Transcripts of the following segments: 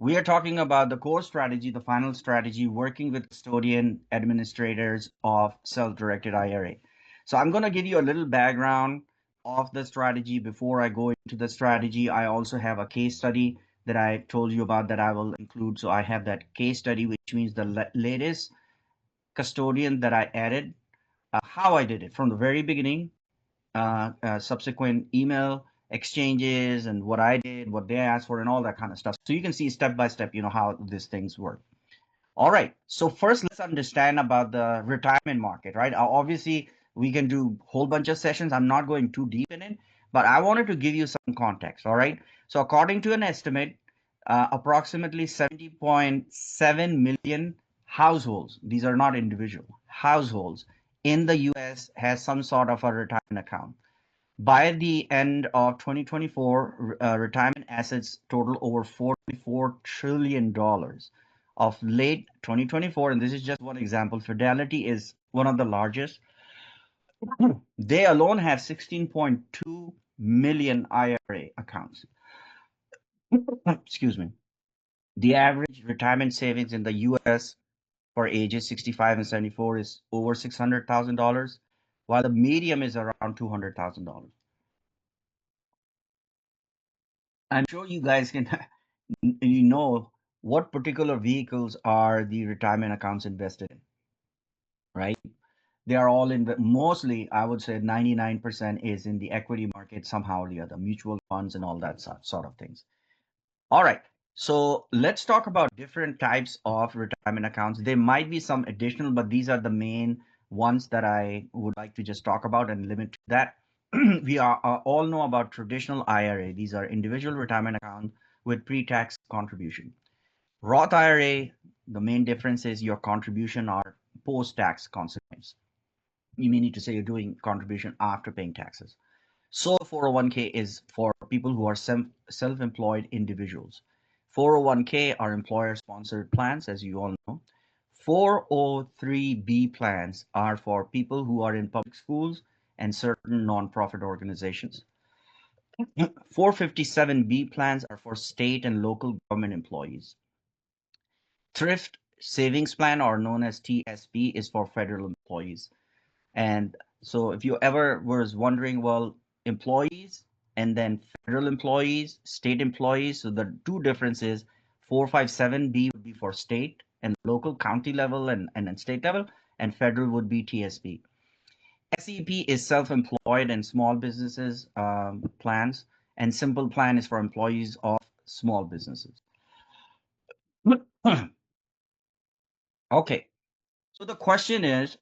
we are talking about the core strategy, the final strategy, working with custodian administrators of self-directed IRA. So I'm going to give you a little background of the strategy before I go into the strategy. I also have a case study that I told you about that I will include. So I have that case study, which means the latest custodian that I added, how I did it from the very beginning, subsequent email exchanges and what I did, what they asked for, and all that kind of stuff. So you can see step by step, how these things work. All right. So first, let's understand about the retirement market, right? Obviously, we can do a whole bunch of sessions. I'm not going too deep in it, but I wanted to give you some context. All right. So according to an estimate, approximately 70.7 million households, these are not individual households in the US has some sort of a retirement account. By the end of 2024, retirement assets total over $44 trillion. Of late 2024, and this is just one example, Fidelity is one of the largest. They alone have 16.2 million IRA accounts. Excuse me. The average retirement savings in the US for ages 65 and 74 is over $600,000, while the medium is around $200,000. I'm sure you guys can what particular vehicles are the retirement accounts invested in, right? They are all in the mostly, I would say 99% is in the equity market somehow or the other, mutual funds and all that sort of things. All right. So let's talk about different types of retirement accounts. There might be some additional, but these are the main ones that I would like to just talk about and limit to that. We all know about traditional IRA. These are individual retirement accounts with pre-tax contribution. Roth IRA, the main difference is your contribution are post-tax consequence. You may need to say you're doing contribution after paying taxes. So 401k is for people who are self-employed individuals. 401k are employer-sponsored plans, as you all know. 403b plans are for people who are in public schools and certain nonprofit organizations. 457b plans are for state and local government employees. Thrift Savings Plan, or known as TSP, is for federal employees. And so if you ever was wondering, well, employees and then federal employees, state employees, so the two differences, 457B would be for state and local county level and state level, and federal would be TSP. SEP is self-employed and small businesses plans, and simple plan is for employees of small businesses. Okay, so the question is,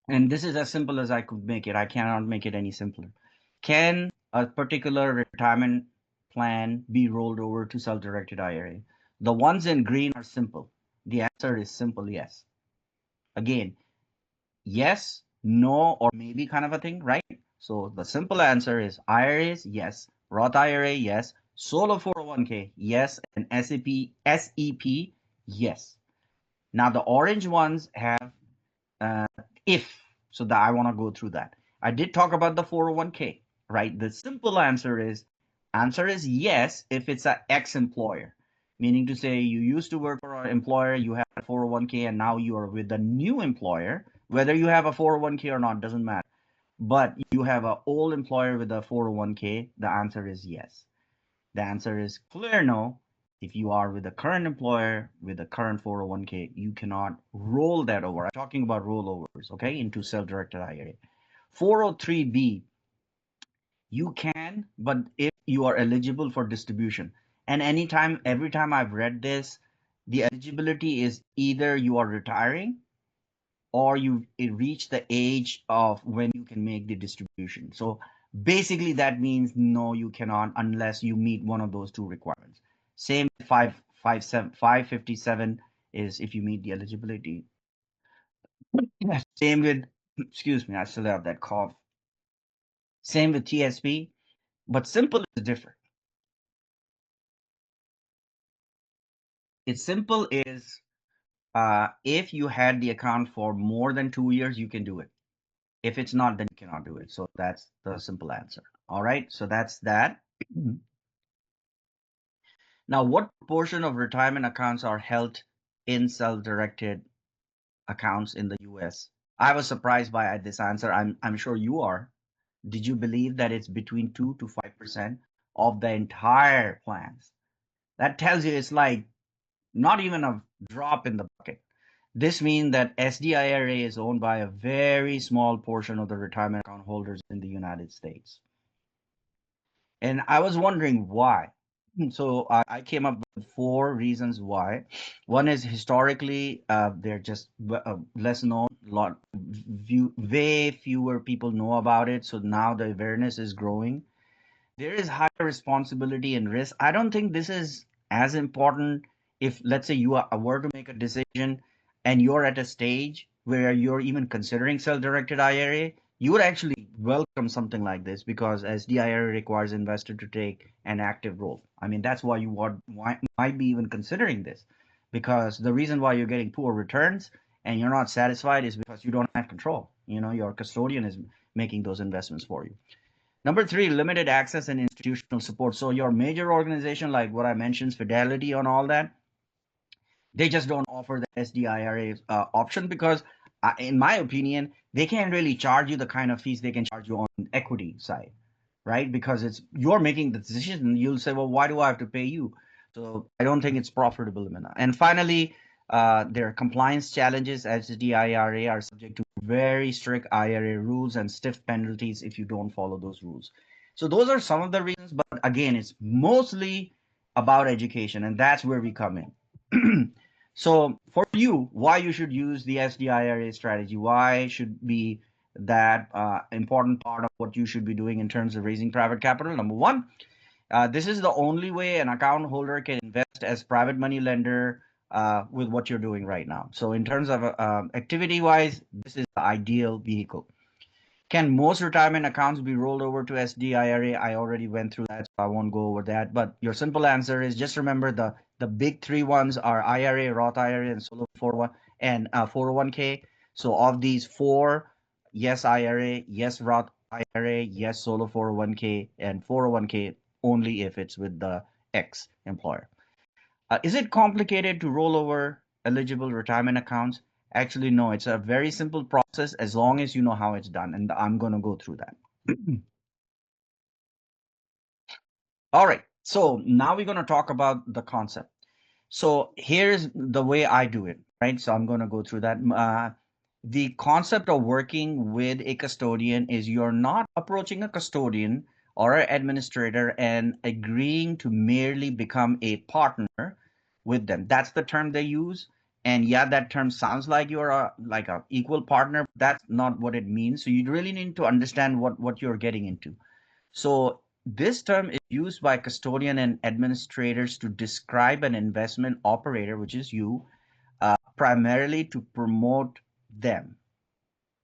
and this is as simple as I could make it. I cannot make it any simpler. Can a particular retirement plan be rolled over to self-directed IRA? The ones in green are simple. The answer is simple yes. Again, yes, no, or maybe kind of a thing, right? So the simple answer is IRAs, yes. Roth IRA, yes. Solo 401k, yes. And SEP, yes. Now the orange ones have if. So that I want to go through that. I did talk about the 401k, right? The simple answer is yes if it's an ex-employer, meaning to say you used to work for an employer, you have a 401k, and now you are with a new employer. Whether you have a 401k or not doesn't matter. But you have an old employer with a 401k, the answer is yes. The answer is clear no. If you are with a current employer with a current 401k, you cannot roll that over. I'm talking about rollovers, okay, into self-directed IRA. 403b, you can, but if you are eligible for distribution. And every time I've read this, the eligibility is either you are retiring or you reach the age of when you can make the distribution. So basically that means no, you cannot unless you meet one of those two requirements. Same 557 is if you meet the eligibility. Yes. Same with, excuse me, I still have that cough. Same with TSP, but simple is different. It's simple is if you had the account for more than 2 years, you can do it. If it's not, then you cannot do it. So that's the simple answer. All right. So that's that. Now, what proportion of retirement accounts are held in self-directed accounts in the US? I was surprised by this answer. I'm sure you are. Did you believe that it's between 2 to 5% of the entire plans? That tells you it's like not even a drop in the bucket. This means that SDIRA is owned by a very small portion of the retirement account holders in the United States. And I was wondering why. So I came up with four reasons why. One is historically, they're just less known. Way fewer people know about it. So now the awareness is growing. There is higher responsibility and risk. I don't think this is as important if, let's say, were to make a decision and you're at a stage where you're even considering self-directed IRA, you would actually welcome something like this because SDIRA requires investor to take an active role. I mean, that's why might be even considering this, because the reason why you're getting poor returns and you're not satisfied is because you don't have control. Your custodian is making those investments for you. Number three, limited access and institutional support. So your major organization, like what I mentioned, Fidelity and all that, they just don't offer the SDIRA option because, in my opinion, they can't really charge you the kind of fees they can charge you on equity side, right? Because you're making the decision. You'll say, well, why do I have to pay you? So I don't think it's profitable enough. And finally, there are compliance challenges. SDIRA are subject to very strict IRA rules and stiff penalties if you don't follow those rules. So those are some of the reasons, but again, it's mostly about education, and that's where we come in. So for you, why you should use the SDIRA strategy? Why should be that important part of what you should be doing in terms of raising private capital? Number one, this is the only way an account holder can invest as private money lender with what you're doing right now. So in terms of activity wise, this is the ideal vehicle. Can most retirement accounts be rolled over to SDIRA? I already went through that, so I won't go over that. But your simple answer is just remember the big three ones are IRA, Roth IRA, and solo 401 and 401k. So of these four, yes IRA, yes Roth IRA, yes solo 401k, and 401k only if it's with the ex employer. Is it complicated to roll over eligible retirement accounts? Actually, no, it's a very simple process as long as you know how it's done. And I'm going to go through that. All right. So now we're going to talk about the concept. So here's the way I do it, right? So I'm going to go through that. The concept of working with a custodian is you're not approaching a custodian or an administrator and agreeing to merely become a partner with them. That's the term they use. And yeah, that term sounds like you're like a equal partner. That's not what it means. So you really need to understand what you're getting into. So this term is used by custodian and administrators to describe an investment operator, which is you, primarily to promote them.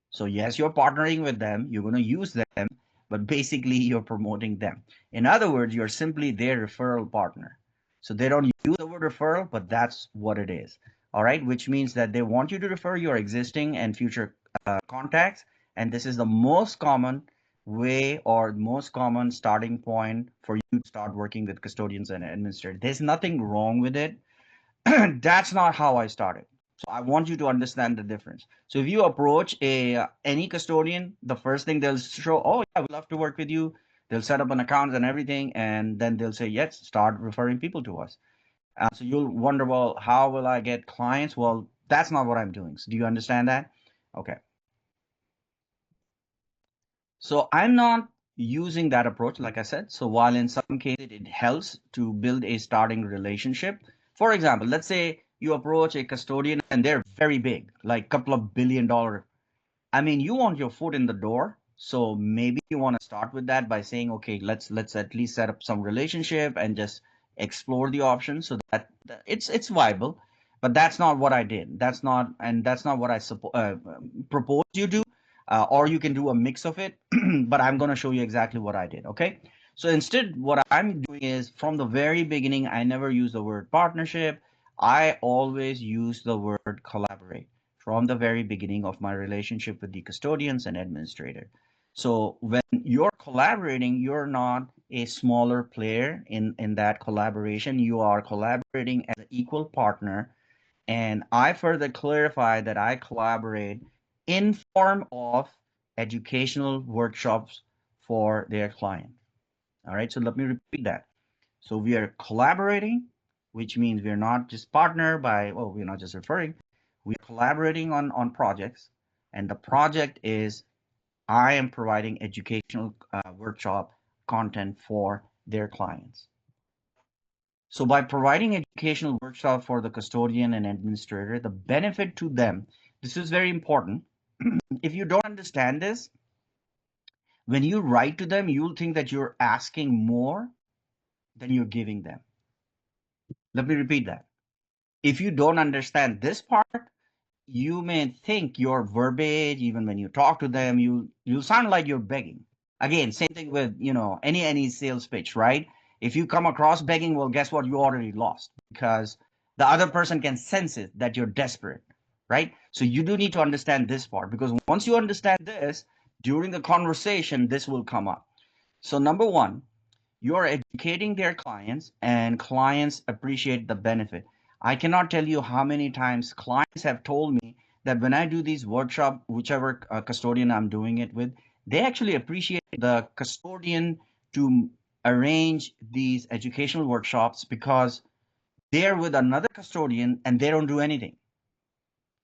So yes, you're partnering with them, you're going to use them, but basically you're promoting them. In other words, you're simply their referral partner. So they don't use the word referral, but that's what it is. All right, which means that they want you to refer your existing and future contacts. And this is the most common way or most common starting point for you to start working with custodians and administrators. There's nothing wrong with it. That's not how I started. So I want you to understand the difference. So if you approach any custodian, the first thing they'll show, oh yeah, we'd love to work with you. They'll set up an account and everything, and then they'll say, yes, start referring people to us. So you'll wonder, well, how will I get clients? Well, that's not what I'm doing. So do you understand that? Okay. So I'm not using that approach, like I said. So while in some cases it helps to build a starting relationship, for example, let's say you approach a custodian and they're very big, like a couple of $1 billion. I mean, you want your foot in the door. So maybe you want to start with that by saying, okay, let's at least set up some relationship and just explore the options so that it's viable. But that's not what I did. That's not what I propose you do. Or you can do a mix of it. But I'm going to show you exactly what I did. Okay. So instead, what I'm doing is from the very beginning, I never use the word partnership. I always use the word collaborate from the very beginning of my relationship with the custodians and administrator. So when you're collaborating, you're not a smaller player in that collaboration. You are collaborating as an equal partner. And I further clarify that I collaborate in form of educational workshops for their client. All right, so let me repeat that. So we are collaborating, which means we're not just partner by, well, we're not just referring, we're collaborating on projects. And the project is I am providing educational workshop content for their clients. So by providing educational workshop for the custodian and administrator, the benefit to them, this is very important. If you don't understand this, when you write to them, you'll think that you're asking more than you're giving them. Let me repeat that. If you don't understand this part, you may think your verbiage, even when you talk to them, you sound like you're begging. Again, same thing with any sales pitch, right? If you come across begging, well, guess what? You already lost because the other person can sense it that you're desperate, right? So you do need to understand this part because once you understand this during the conversation, this will come up. So number one, you're educating their clients and clients appreciate the benefit. I cannot tell you how many times clients have told me that when I do these workshop, whichever custodian I'm doing it with, they actually appreciate the custodian to arrange these educational workshops because they're with another custodian and they don't do anything.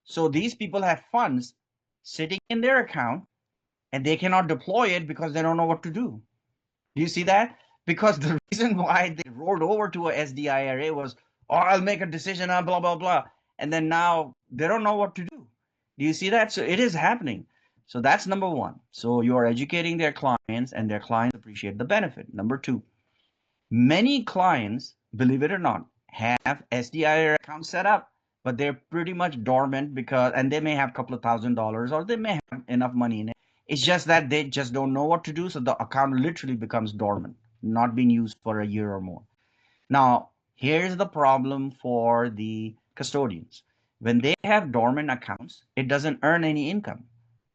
So these people have funds sitting in their account and they cannot deploy it because they don't know what to do. Do you see that? Because the reason why they rolled over to a SDIRA was, oh, I'll make a decision on blah, blah, blah. And then now they don't know what to do. Do you see that? So it is happening. So that's number one. So you're educating their clients and their clients appreciate the benefit. Number two, many clients, believe it or not, have SDIRA accounts set up, but they're pretty much dormant because, and they may have a couple of $1,000 or they may have enough money in it. It's just that they just don't know what to do. So the account literally becomes dormant, not being used for a year or more. Now, here's the problem for the custodians. When they have dormant accounts, it doesn't earn any income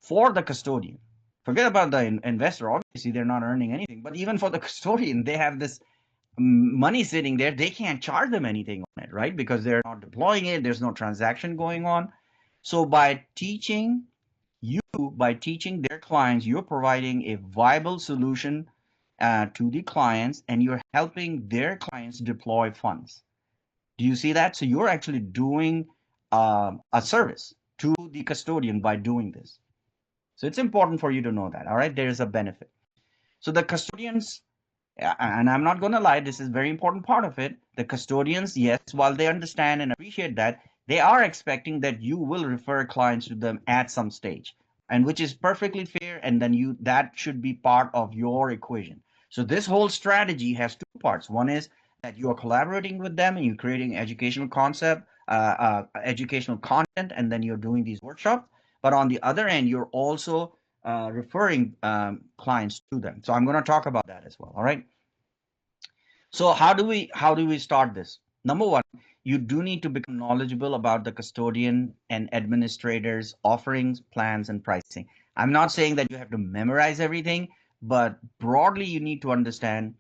for the custodian. Forget about the investor. Obviously, they're not earning anything. But even for the custodian, they have this money sitting there. They can't charge them anything on it, right? Because they're not deploying it. There's no transaction going on. So by teaching their clients, you're providing a viable solution to the clients and you're helping their clients deploy funds. Do you see that? So you're actually doing a service to the custodian by doing this. So it's important for you to know that. All right, there is a benefit. So the custodians, and I'm not going to lie, this is a very important part of it. The custodians, yes, while they understand and appreciate that, they are expecting that you will refer clients to them at some stage, and which is perfectly fair. And then that should be part of your equation. So this whole strategy has two parts. One is that you are collaborating with them and you're creating educational educational content, and then you're doing these workshops. But on the other end, you're also referring clients to them. So I'm going to talk about that as well. All right. So how do we start this? Number one, you do need to become knowledgeable about the custodian and administrators offerings, plans, and pricing. I'm not saying that you have to memorize everything, but broadly you need to understand.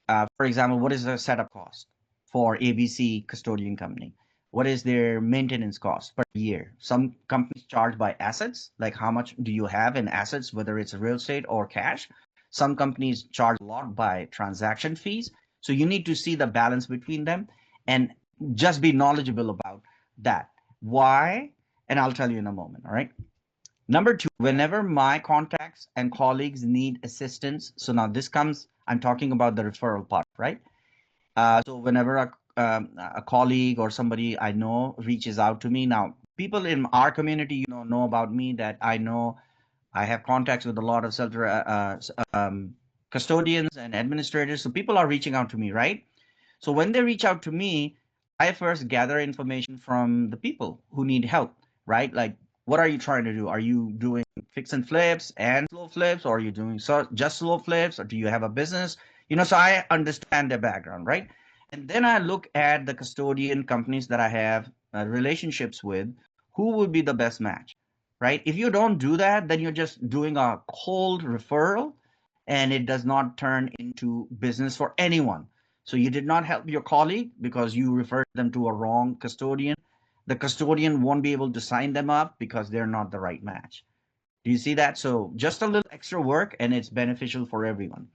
For example, what is the setup cost for ABC custodian company? What is their maintenance cost per year? Some companies charge by assets, like how much do you have in assets, whether it's real estate or cash. Some companies charge a lot by transaction fees. So you need to see the balance between them and just be knowledgeable about that. Why? And I'll tell you in a moment. All right. Number two, whenever my contacts and colleagues need assistance, so now this comes, I'm talking about the referral part, right? So whenever a colleague or somebody I know reaches out to me, now people in our community, know about me that I know I have contacts with a lot of custodians and administrators. So people are reaching out to me, right? So when they reach out to me, I first gather information from the people who need help, right? Like, what are you trying to do? Are you doing fix and flips and slow flips, or are you doing just slow flips, or do you have a business? So I understand their background, right? And then I look at the custodian companies that I have relationships with, who would be the best match, right? If you don't do that, then you're just doing a cold referral, and it does not turn into business for anyone. So you did not help your colleague because you referred them to a wrong custodian. The custodian won't be able to sign them up because they're not the right match. Do you see that? So just a little extra work and it's beneficial for everyone.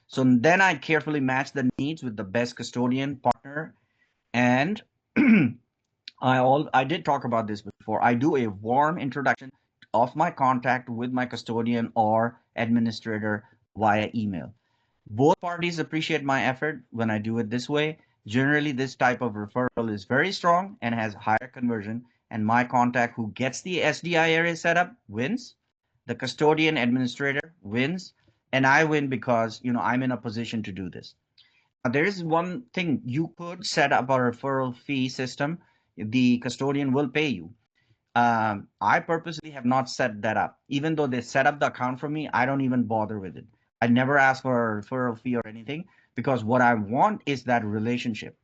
So then I carefully match the needs with the best custodian partner. And I did talk about this before. I do a warm introduction of my contact with my custodian or administrator via email. Both parties appreciate my effort when I do it this way. Generally, this type of referral is very strong and has higher conversion, and my contact who gets the SDIRA set up wins. The custodian administrator wins, and I win because I'm in a position to do this. Now, there is one thing you could set up a referral fee system. The custodian will pay you. I purposely have not set that up. Even though they set up the account for me, I don't even bother with it. I never ask for a referral fee or anything because what I want is that relationship.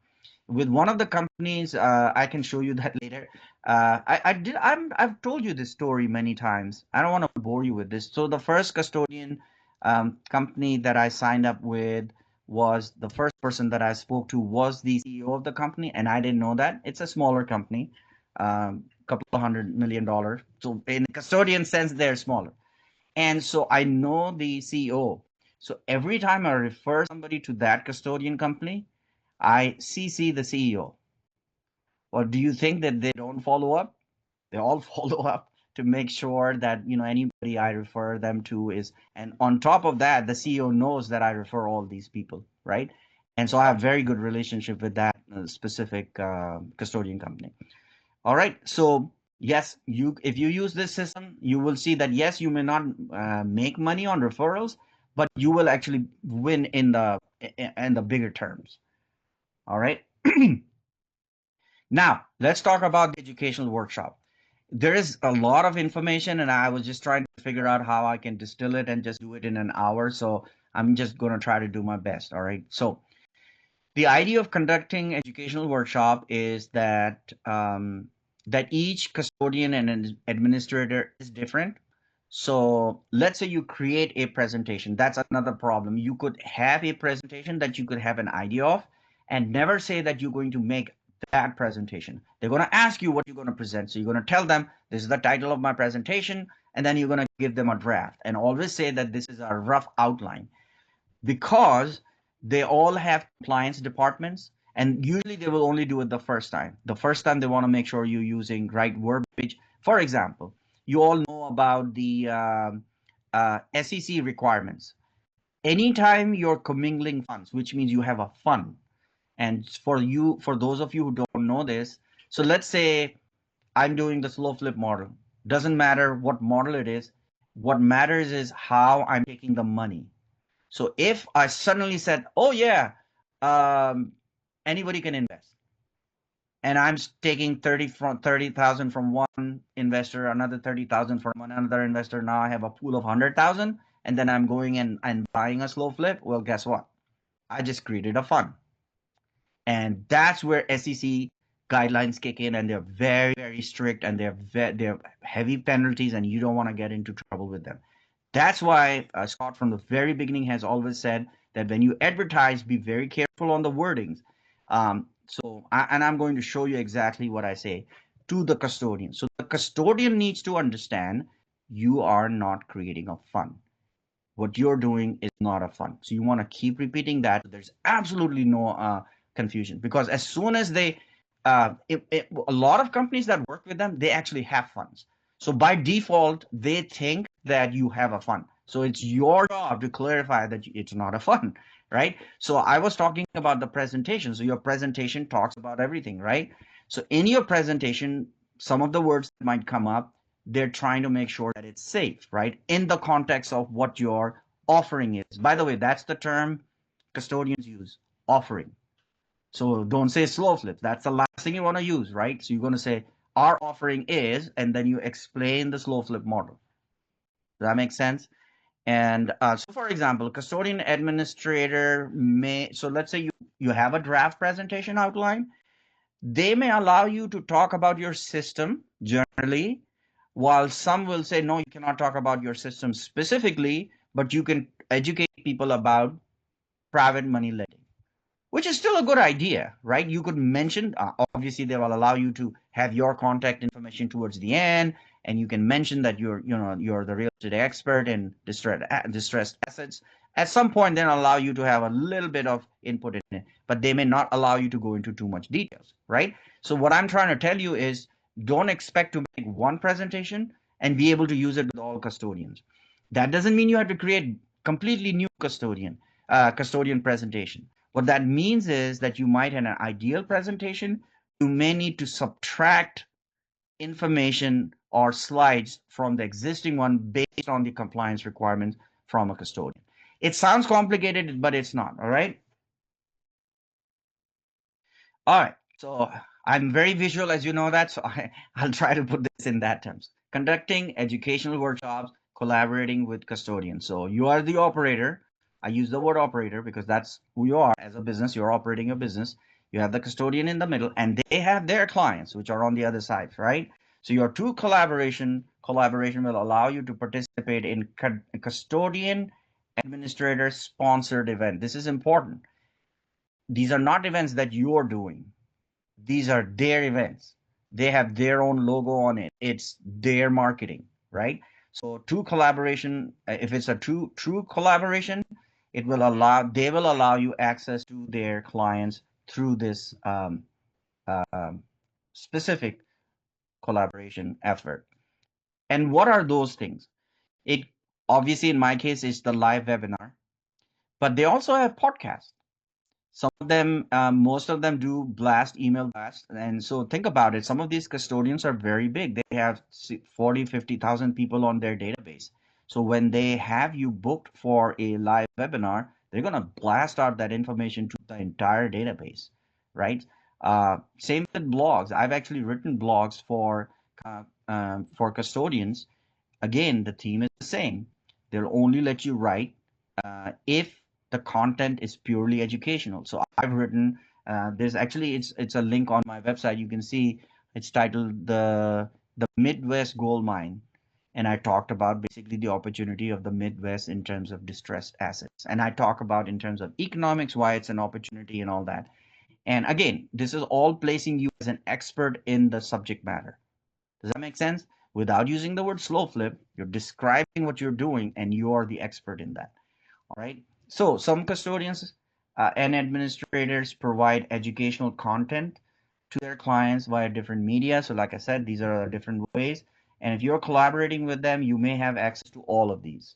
With one of the companies, I can show you that later. I've told you this story many times. I don't want to bore you with this. So the first custodian company that I signed up with was the first person that I spoke to was the CEO of the company, and I didn't know that. It's a smaller company, couple of $100 million. So in custodian sense, they're smaller. And so I know the CEO. So every time I refer somebody to that custodian company, I CC the CEO. Or do you think that they don't follow up? They all follow up to make sure that anybody I refer them to is, and on top of that, the CEO knows that I refer all these people, right? And so I have very good relationship with that specific custodian company. All right. So yes, if you use this system, you will see that yes, you may not make money on referrals, but you will actually win in the bigger terms. All right. Now let's talk about the educational workshop. There is a lot of information, and I was just trying to figure out how I can distill it and just do it in an hour. So I'm just going to try to do my best. All right. So the idea of conducting educational workshop is that each custodian and an administrator is different. So let's say you create a presentation. That's another problem. You could have a presentation that you could have an idea of and never say that you're going to make that presentation. They're going to ask you what you're going to present. So you're going to tell them this is the title of my presentation, and then you're going to give them a draft and always say that this is a rough outline, because they all have compliance departments, and usually they will only do it the first time. The first time they want to make sure you're using right verbiage. For example, you all know about the SEC requirements. Anytime you're commingling funds, which means you have a fund, and for those of you who don't know this, so let's say I'm doing the slow flip model. Doesn't matter what model it is. What matters is how I'm taking the money. So if I suddenly said, oh yeah, um, anybody can invest, and I'm taking 30,000 from one investor, another 30,000 from another investor, now I have a pool of 100,000, and then I'm going and buying a slow flip. Well, guess what? I just created a fund. And that's where SEC guidelines kick in, and they're very, very strict, and they're heavy penalties, and you don't want to get into trouble with them. That's why Scott from the very beginning has always said that when you advertise, be very careful on the wordings. And I'm going to show you exactly what I say to the custodian. So the custodian needs to understand you are not creating a fund. What you're doing is not a fund. So you want to keep repeating that. There's absolutely no confusion, because as soon as a lot of companies that work with them, they actually have funds. So by default, they think that you have a fund. So it's your job to clarify that it's not a fund, right? So I was talking about the presentation. So your presentation talks about everything, right? So in your presentation, some of the words that might come up, they're trying to make sure that it's safe, right? In the context of what your offering is. By the way, that's the term custodians use, offering. So don't say slow flips. That's the last thing you want to use, right? So you're going to say our offering is, and then you explain the slow flip model. Does that make sense? And so for example, custodian administrator may, so let's say you have a draft presentation outline. They may allow you to talk about your system generally, while some will say, no, you cannot talk about your system specifically, but you can educate people about private money lending, which is still a good idea, right? You could mention, obviously, they will allow you to have your contact information towards the end, and you can mention that you're the real estate expert in distressed assets. At some point, they'll allow you to have a little bit of input in it, but they may not allow you to go into too much details, right? So what I'm trying to tell you is, don't expect to make one presentation and be able to use it with all custodians. That doesn't mean you have to create completely new custodian presentation. What that means is that you might have an ideal presentation. You may need to subtract information or slides from the existing one based on the compliance requirements from a custodian. It sounds complicated, but it's not, all right? All right, so I'm very visual, as you know that, so I'll try to put this in that terms. Conducting educational workshops, collaborating with custodians. So you are the operator. I use the word operator because that's who you are as a business. You're operating a business. You have the custodian in the middle, and they have their clients, which are on the other side, right? So your two collaboration will allow you to participate in custodian administrator sponsored event. This is important. These are not events that you're doing. These are their events. They have their own logo on it. It's their marketing, right? So true collaboration, if it's a true collaboration, they will allow you access to their clients through this specific collaboration effort. And what are those things? It obviously, in my case, is the live webinar, but they also have podcasts. Some of them, most of them do email blast. And so think about it. Some of these custodians are very big. They have 40, 50,000 people on their database. So when they have you booked for a live webinar, they're going to blast out that information to the entire database, right? Same with blogs. I've actually written blogs for custodians. Again, the theme is the same. They'll only let you write if the content is purely educational. So I've written, there's actually, it's a link on my website. You can see it's titled the Midwest Gold Mine. And I talked about basically the opportunity of the Midwest in terms of distressed assets. And I talk about in terms of economics, why it's an opportunity and all that. And again, this is all placing you as an expert in the subject matter. Does that make sense? Without using the word slow flip, you're describing what you're doing and you are the expert in that. All right. So some custodians and administrators provide educational content to their clients via different media. So like I said, these are different ways. And if you're collaborating with them, you may have access to all of these.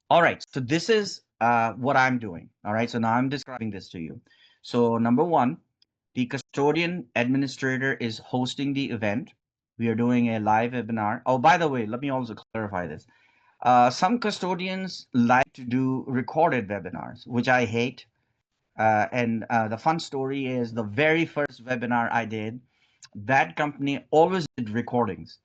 All right. So this is what I'm doing. All right. So now I'm describing this to you. So number one, the custodian administrator is hosting the event. We are doing a live webinar. Oh, by the way, let me also clarify this. Some custodians like to do recorded webinars, which I hate. And the fun story is the very first webinar I did, that company always did recordings.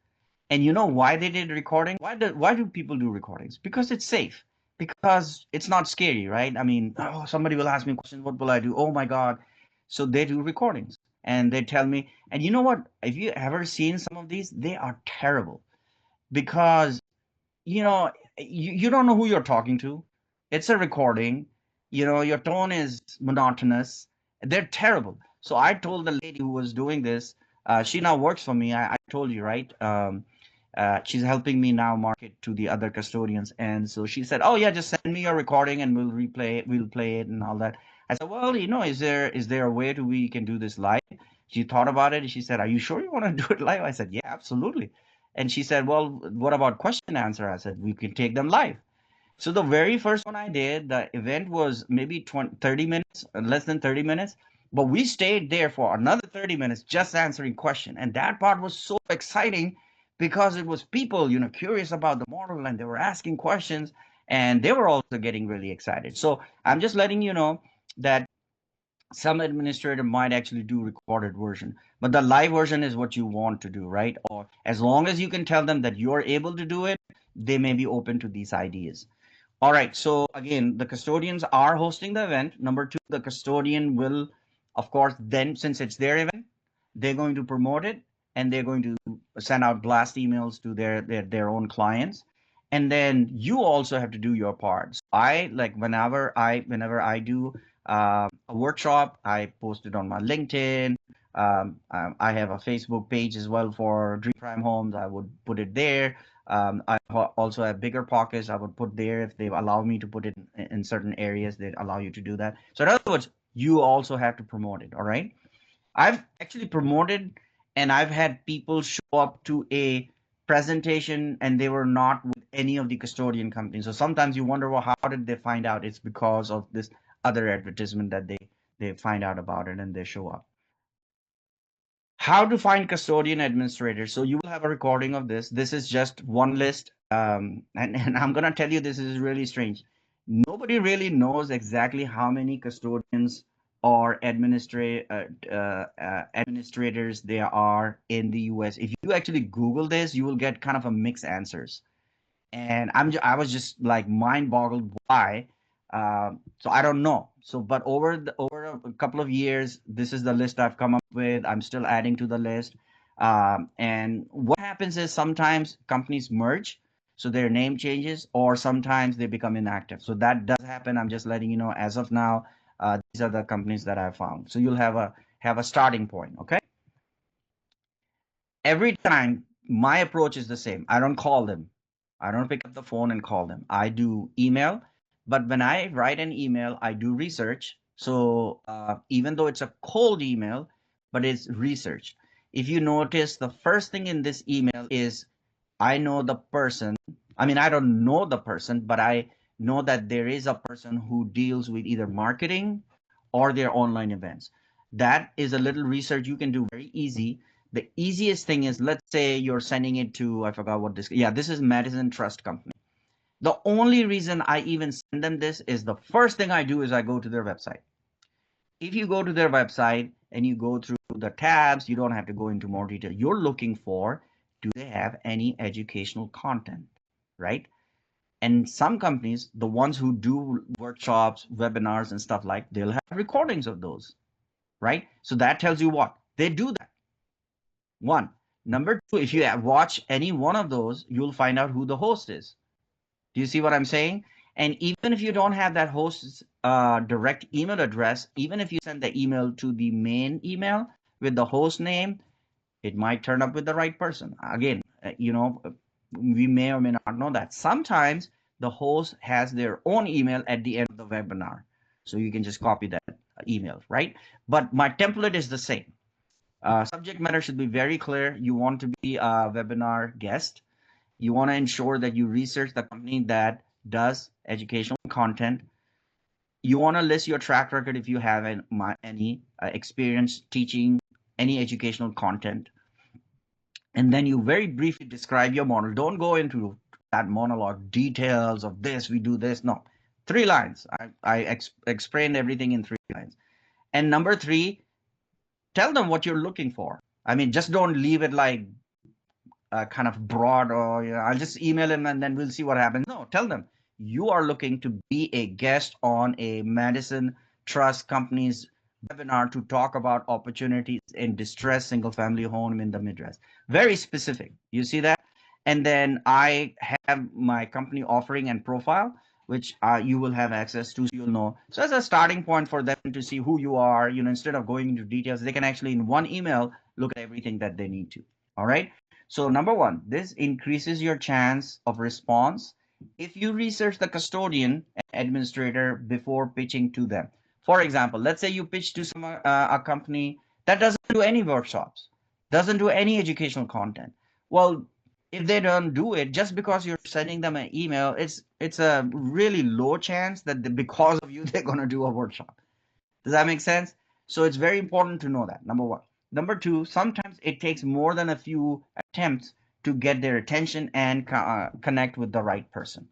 And you know why they did recording? Why do people do recordings? Because it's safe. Because it's not scary, right? I mean, oh, somebody will ask me a question, what will I do? Oh my God. So they do recordings and they tell me, and you know what? If you ever seen some of these, they are terrible because you don't know who you're talking to. It's a recording. Your tone is monotonous. They're terrible. So I told the lady who was doing this, she now works for me. I told you, right? She's helping me now market to the other custodians. And so she said, oh yeah, just send me your recording and we'll play it and all that. I said, well, is there a way we can do this live? She thought about it and she said, are you sure you want to do it live? I said, yeah, absolutely. And she said, well, what about question and answer? I said, we can take them live. So the very first one I did, the event was maybe 30 minutes, less than 30 minutes, but we stayed there for another 30 minutes just answering questions. And that part was so exciting because it was people, curious about the model and they were asking questions and they were also getting really excited. So I'm just letting you know that some administrator might actually do recorded version, but the live version is what you want to do, right? Or as long as you can tell them that you're able to do it, they may be open to these ideas. All right, so again, the custodians are hosting the event. Number two, the custodian will, of course, then since it's their event, they're going to promote it and they're going to send out blast emails to their own clients. and then you also have to do your part. So I like whenever I do a workshop, I post it on my LinkedIn. I have a Facebook page as well for Dream Prime Homes. I would put it there. I also have bigger pockets. I would put there if they allow me to put it in certain areas. They allow you to do that. So in other words, you also have to promote it. All right. I've actually promoted, and I've had people show up to a presentation and they were not with any of the custodian companies. So sometimes you wonder, well, how did they find out? It's because of this other advertisement that they find out about it and they show up. How to find custodian administrators. So you will have a recording of this. This is just one list. And I'm going to tell you, this is really strange. Nobody really knows exactly how many custodians or administrators there are in the US. If you actually Google this, you will get kind of a mixed answers. And I was just like mind boggled why. So I don't know. So, but over a couple of years, this is the list I've come up with. I'm still adding to the list. And what happens is sometimes companies merge, so their name changes, or sometimes they become inactive. So that does happen. I'm just letting you know. As of now, these are the companies that I found. So you'll have a starting point. Okay. Every time my approach is the same. I don't call them. I don't pick up the phone and call them. I do email, but when I write an email, I do research. So even though it's a cold email, but it's research. If you notice, the first thing in this email is I know the person. I mean, I don't know the person, but I know that there is a person who deals with either marketing or their online events. That is a little research you can do very easy. The easiest thing is, let's say you're sending it to, I forgot what this, yeah, this is Madison Trust Company. The only reason I even send them this is the first thing I do is I go to their website. If you go to their website and you go through the tabs, you don't have to go into more detail. You're looking for, do they have any educational content, right? And some companies, the ones who do workshops, webinars, and stuff like, they'll have recordings of those, right? So that tells you what they do that. One. Number two, if you watch any one of those, you'll find out who the host is. Do you see what I'm saying? And even if you don't have that host's direct email address, even if you send the email to the main email with the host name, it might turn up with the right person. Again, we may or may not know that. Sometimes the host has their own email at the end of the webinar. So you can just copy that email, right? But my template is the same. Subject matter should be very clear. You want to be a webinar guest. You want to ensure that you research the company that does educational content. You want to list your track record if you have any experience teaching any educational content. And then you very briefly describe your model. Don't go into that monologue, details of this, we do this. No, 3 lines. I explained everything in 3 lines. And number 3, tell them what you're looking for. I mean, just don't leave it like kind of broad, or I'll just email him and then we'll see what happens. No, tell them you are looking to be a guest on a Madison Trust Company's webinar to talk about opportunities in distressed single family home in the Midwest. Very specific. You see that? And then I have my company offering and profile, which you will have access to, so you'll know. So as a starting point for them to see who you are, instead of going into details, they can actually in one email look at everything that they need to. All right. So number 1, this increases your chance of response if you research the custodian and administrator before pitching to them. For example, let's say you pitch to a company that doesn't do any workshops, doesn't do any educational content. Well, if they don't do it, just because you're sending them an email, it's a really low chance that because of you, they're going to do a workshop. Does that make sense? So it's very important to know that, number 1. Number 2, sometimes it takes more than a few attempts to get their attention and connect with the right person.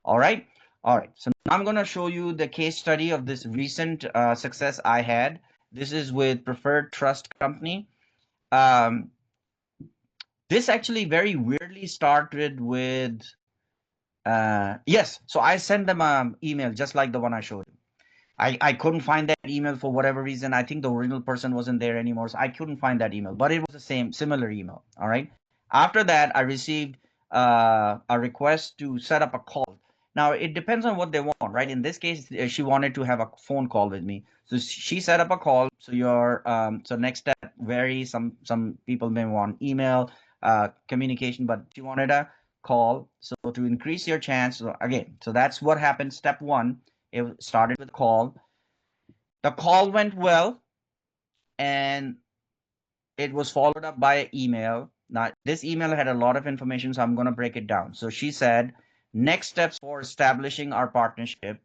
All right. All right. So now I'm going to show you the case study of this recent success I had. This is with Preferred Trust Company. This actually very weirdly started with, yes. So I sent them an email just like the one I showed you. I couldn't find that email for whatever reason. I think the original person wasn't there anymore, so I couldn't find that email, but it was the similar email. All right. After that, I received a request to set up a call. Now it depends on what they want, right? In this case, she wanted to have a phone call with me, so she set up a call. So your so next step varies. Some people may want email communication, but she wanted a call. So to increase your chance, so again, so that's what happened. Step one, it started with a call. The call went well, and it was followed up by an email. Now, this email had a lot of information, so I'm going to break it down. So she said, next steps for establishing our partnership.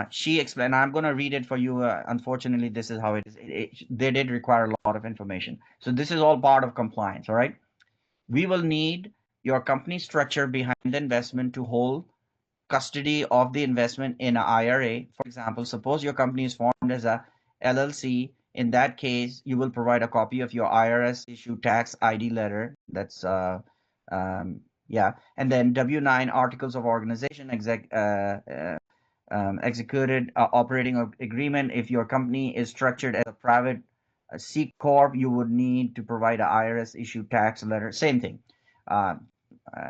She explained, I'm going to read it for you. Unfortunately, this is how it is. They did require a lot of information. So this is all part of compliance, all right? We will need your company structure behind the investment to hold custody of the investment in an IRA. For example, suppose your company is formed as a LLC. In that case, you will provide a copy of your IRS issued tax ID letter. That's yeah, and then W-9 articles of organization executed operating agreement. If your company is structured as a private C corp, you would need to provide an IRS issued tax letter. Same thing. Uh, uh,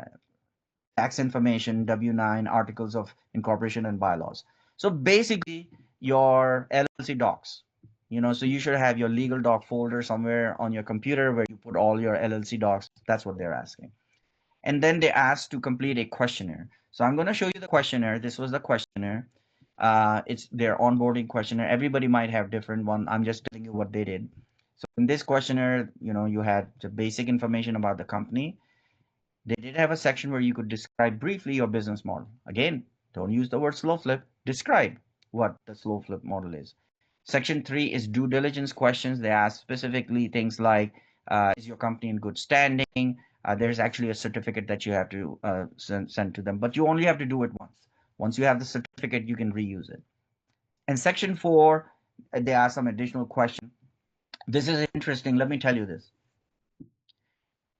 Tax information, W-9, articles of incorporation and bylaws. So basically your LLC docs, so you should have your legal doc folder somewhere on your computer where you put all your LLC docs. That's what they're asking. And then they asked to complete a questionnaire. So I'm going to show you the questionnaire. This was the questionnaire. It's their onboarding questionnaire. Everybody might have different one. I'm just telling you what they did. So in this questionnaire, you had the basic information about the company. They did have a section where you could describe briefly your business model. Again, don't use the word slow flip. Describe what the slow flip model is. Section 3 is due diligence questions. They ask specifically things like, is your company in good standing? There's actually a certificate that you have to send to them, but you only have to do it once. Once you have the certificate, you can reuse it. And section 4, they ask some additional questions. This is interesting. Let me tell you this.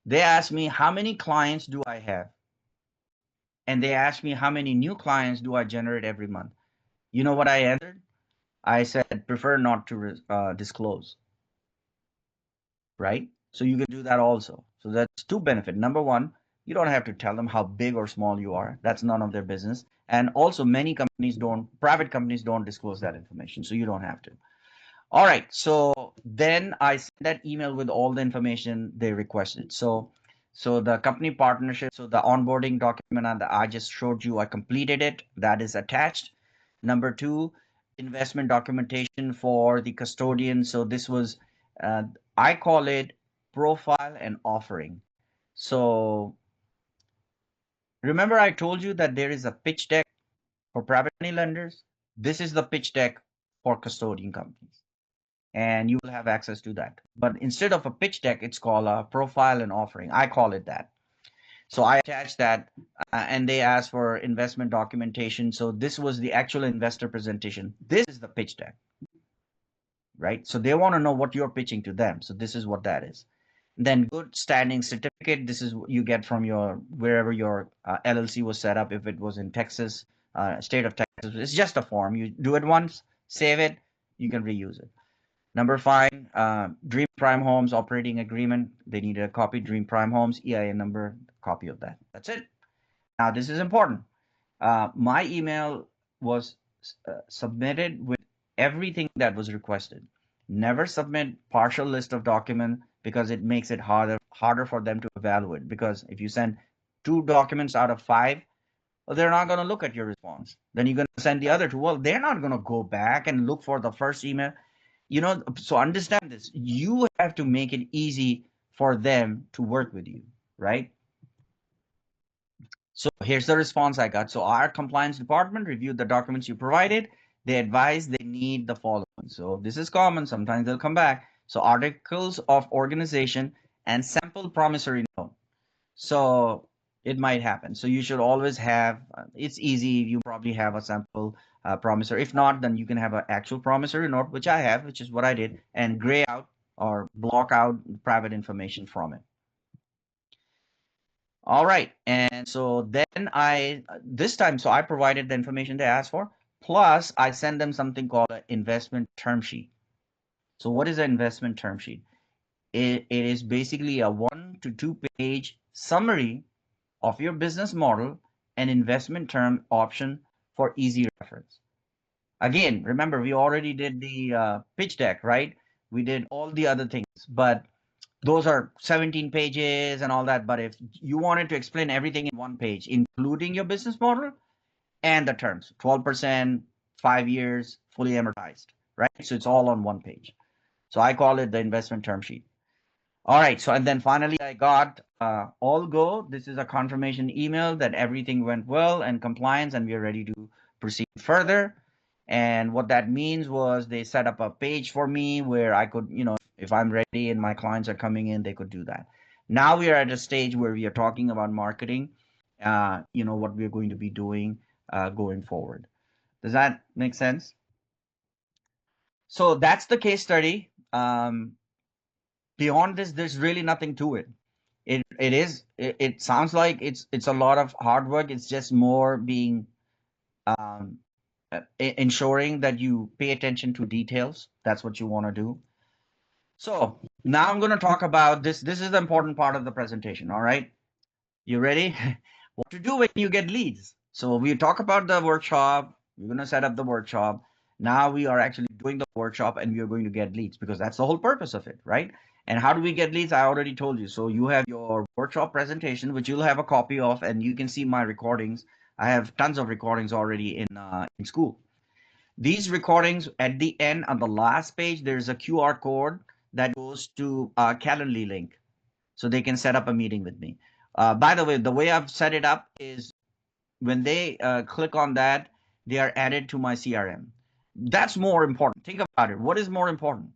They asked me, how many clients do I have? And they asked me, how many new clients do I generate every month? You know what I answered? I said, prefer not to disclose, right? So you can do that also. So that's two benefits. Number one, you don't have to tell them how big or small you are. That's none of their business. And also many private companies don't disclose that information. So you don't have to. All right. So then I sent that email with all the information they requested. So the company partnership, so the onboarding document that I just showed you, I completed it. That is attached. Number 2, investment documentation for the custodian. So this was, I call it profile and offering. So remember I told you that there is a pitch deck for private money lenders. This is the pitch deck for custodian companies, and you will have access to that. But instead of a pitch deck, it's called a profile and offering. I call it that. So I attached that, and they asked for investment documentation. So this was the actual investor presentation. This is the pitch deck, right? So they want to know what you're pitching to them. So this is what that is. Then good standing certificate. This is what you get from wherever your LLC was set up. If it was in Texas, state of Texas, it's just a form. You do it once, save it, you can reuse it. Number 5, Dream Prime Homes operating agreement. They need a copy. Dream Prime Homes EIN number, copy of that. That's it. Now this is important. My email was submitted with everything that was requested. Never submit partial list of document because it makes it harder for them to evaluate. Because if you send 2 documents out of 5, well, they're not going to look at your response. Then you're going to send the other 2. Well, they're not going to go back and look for the first email. So understand this. You have to make it easy for them to work with you, right? So here's the response I got. So our compliance department reviewed the documents you provided. They advised they need the following. So this is common. Sometimes they'll come back. So articles of organization and sample promissory note. So it might happen. So you should always have, it's easy. You probably have a sample promissory. If not, then you can have an actual promissory note, which I have, which is what I did, and gray out or block out private information from it. All right. And so then this time, so I provided the information they asked for, plus I send them something called an investment term sheet. So what is an investment term sheet? It is basically a 1 to 2 page summary of your business model and investment term option for easy reference. Again, remember, we already did the pitch deck, right? We did all the other things, but those are 17 pages and all that. But if you wanted to explain everything in one page, including your business model and the terms, 12%, 5 years, fully amortized, right? So it's all on one page. So I call it the investment term sheet. All right. So, and then finally I got all go. This is a confirmation email that everything went well and compliance, and we are ready to proceed further. And what that means was they set up a page for me where I could, if I'm ready and my clients are coming in, they could do that. Now we are at a stage where we are talking about marketing, what we're going to be doing going forward. Does that make sense? So that's the case study. Beyond this, there's really nothing to it. It sounds like it's a lot of hard work. It's just more being ensuring that you pay attention to details. That's what you want to do. So now I'm going to talk about this. This is the important part of the presentation. All right. You ready? What to do when you get leads. So we talk about the workshop. We're going to set up the workshop. Now we are actually doing the workshop and we are going to get leads because that's the whole purpose of it, right? And how do we get leads? I already told you. So you have your workshop presentation, which you'll have a copy of, and you can see my recordings. I have tons of recordings already in school. These recordings at the end on the last page, there's a QR code that goes to a Calendly link. So they can set up a meeting with me. By the way I've set it up is when they click on that, they are added to my CRM. That's more important. Think about it. What is more important?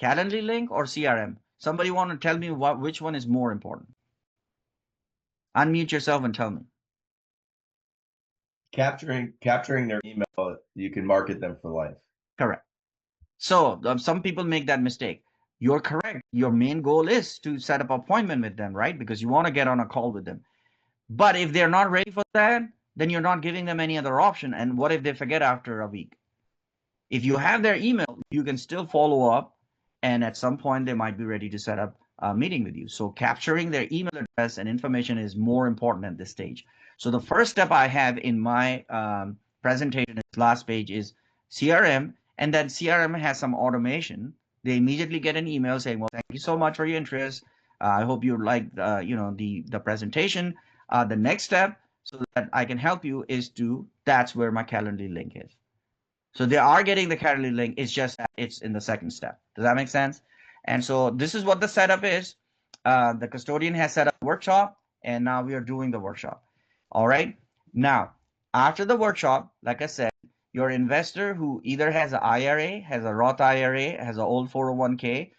Calendly link or CRM? Somebody want to tell me which one is more important? Unmute yourself and tell me. Capturing their email, you can market them for life. Correct. So some people make that mistake. You're correct. Your main goal is to set up an appointment with them, right? Because you want to get on a call with them. But if they're not ready for that, then you're not giving them any other option. And what if they forget after a week? If you have their email, you can still follow up. And at some point, they might be ready to set up a meeting with you. So capturing their email address and information is more important at this stage. So the first step I have in my presentation, this last page, is CRM. And then CRM has some automation. They immediately get an email saying, well, thank you so much for your interest. I hope you like the presentation. The next step, so that I can help you, is that's where my Calendly link is. So they are getting the Calendly link. It's just that it's in the second step. Does that make sense? And so this is what the setup is. The custodian has set up a workshop, and now we are doing the workshop. All right. Now, after the workshop, like I said, your investor who either has an IRA, has a Roth IRA, has an old 401k,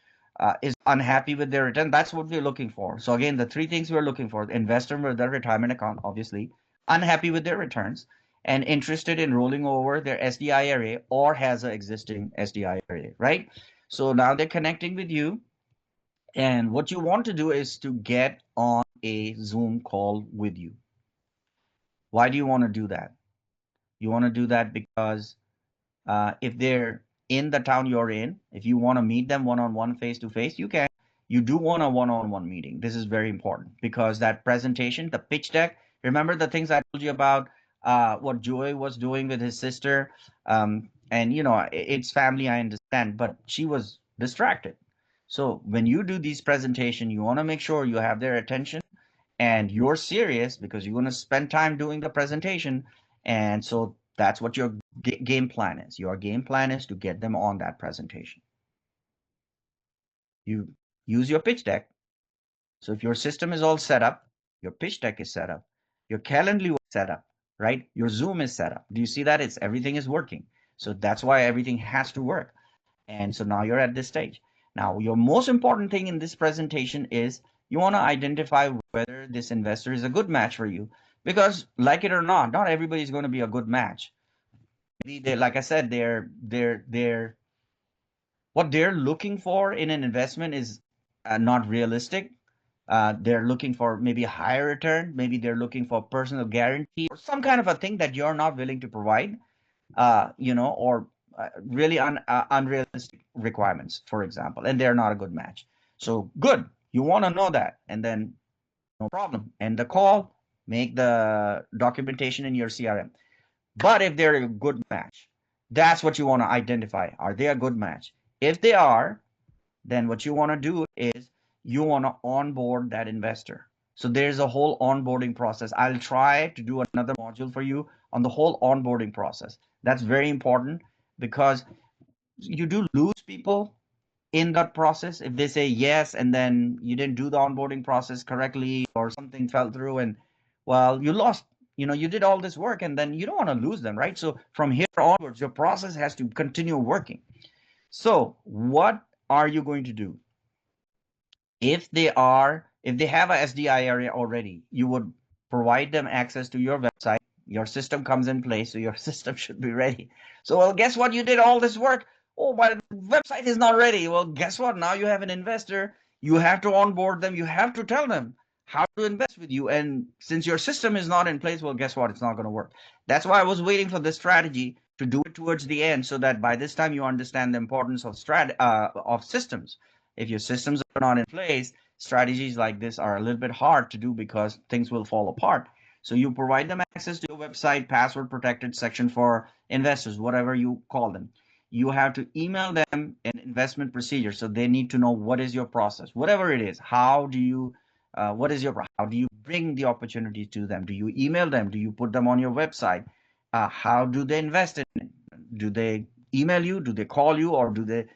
is unhappy with their return. That's what we're looking for. So again, the three things we're looking for: investor with their retirement account, obviously, unhappy with their returns, and interested in rolling over their SDIRA or has an existing SDIRA, right? So now they're connecting with you. And what you want to do is to get on a Zoom call with you. Why do you want to do that? You want to do that because if they're in the town you're in, if you want to meet them one-on-one, face-to-face, you can. You do want a one-on-one meeting. This is very important because that presentation, the pitch deck, remember the things I told you about what Joey was doing with his sister? And, it's family, I understand, but she was distracted. So when you do these presentation, you want to make sure you have their attention and you're serious because you're going to spend time doing the presentation. And so that's what your game plan is. Your game plan is to get them on that presentation. You use your pitch deck. So if your system is all set up, your pitch deck is set up, your Calendly is set up, right? Your Zoom is set up. Do you see that? Everything is working. So that's why everything has to work. And so now you're at this stage. Now, your most important thing in this presentation is you want to identify whether this investor is a good match for you. Because like it or not everybody is going to be a good match. Maybe like I said, they're what they're looking for in an investment is not realistic. They're looking for maybe a higher return. Maybe they're looking for personal guarantee or some kind of a thing that you're not willing to provide, or really unrealistic requirements, for example, and they're not a good match. So good. You want to know that, and then no problem. End the call, make the documentation in your CRM. But if they're a good match, that's what you want to identify. Are they a good match? If they are, then what you want to do is you want to onboard that investor. So there's a whole onboarding process. I'll try to do another module for you on the whole onboarding process. That's very important because you do lose people in that process if they say yes and then you didn't do the onboarding process correctly or something fell through and well you lost, you did all this work and then you don't want to lose them, right? So from here onwards your process has to continue working. So what are you going to do? If they have a SDIRA already, you would provide them access to your website. Your system comes in place, so your system should be ready. So, well, guess what? You did all this work. Oh, my website is not ready. Well, guess what? Now you have an investor. You have to onboard them. You have to tell them how to invest with you. And since your system is not in place, well, guess what? It's not going to work. That's why I was waiting for this strategy to do it towards the end, so that by this time you understand the importance of systems. If your systems are not in place, strategies like this are a little bit hard to do because things will fall apart. So you provide them access to your website, password protected section for investors, whatever you call them. You have to email them an investment procedure. So they need to know what is your process, whatever it is. How do you bring the opportunity to them? Do you email them? Do you put them on your website? How do they invest in it? Do they email you? Do they call you? Or do they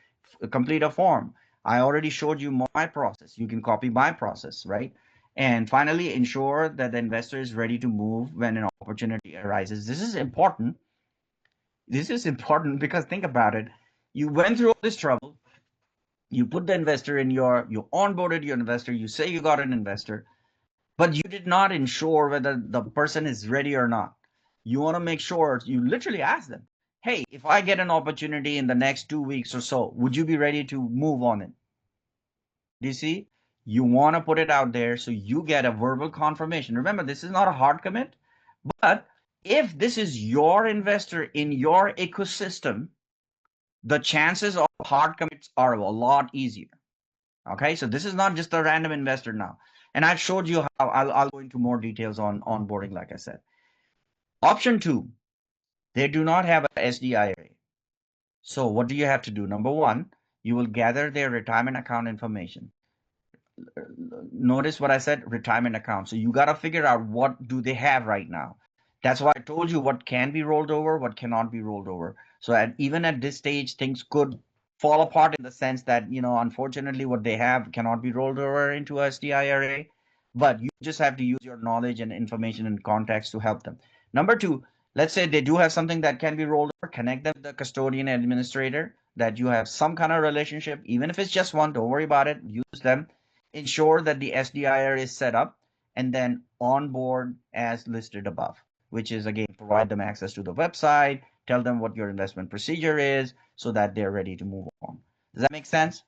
complete a form? I already showed you my process. You can copy my process, right? And finally, ensure that the investor is ready to move when an opportunity arises. This is important. This is important because think about it. You went through all this trouble. You put the investor you onboarded your investor. You say you got an investor, but you did not ensure whether the person is ready or not. You want to make sure you literally ask them, hey, if I get an opportunity in the next 2 weeks or so, would you be ready to move on it? Do you see? You want to put it out there so you get a verbal confirmation. Remember, this is not a hard commit, but if this is your investor in your ecosystem, the chances of hard commits are a lot easier. Okay, so this is not just a random investor now. And I've showed you how I'll go into more details on onboarding, like I said. Option two, they do not have a SDIRA. So what do you have to do? Number one, you will gather their retirement account information. Notice what I said, retirement account. So you got to figure out what do they have right now. That's why I told you what can be rolled over, what cannot be rolled over. So even at this stage, things could fall apart in the sense that, unfortunately, what they have cannot be rolled over into a SDIRA, but you just have to use your knowledge and information and context to help them. Number two, let's say they do have something that can be rolled over, connect them with the custodian administrator that you have some kind of relationship, even if it's just one, don't worry about it, use them. Ensure that the SDIR is set up, and then onboard as listed above, which is again, provide them access to the website, tell them what your investment procedure is so that they're ready to move on. Does that make sense?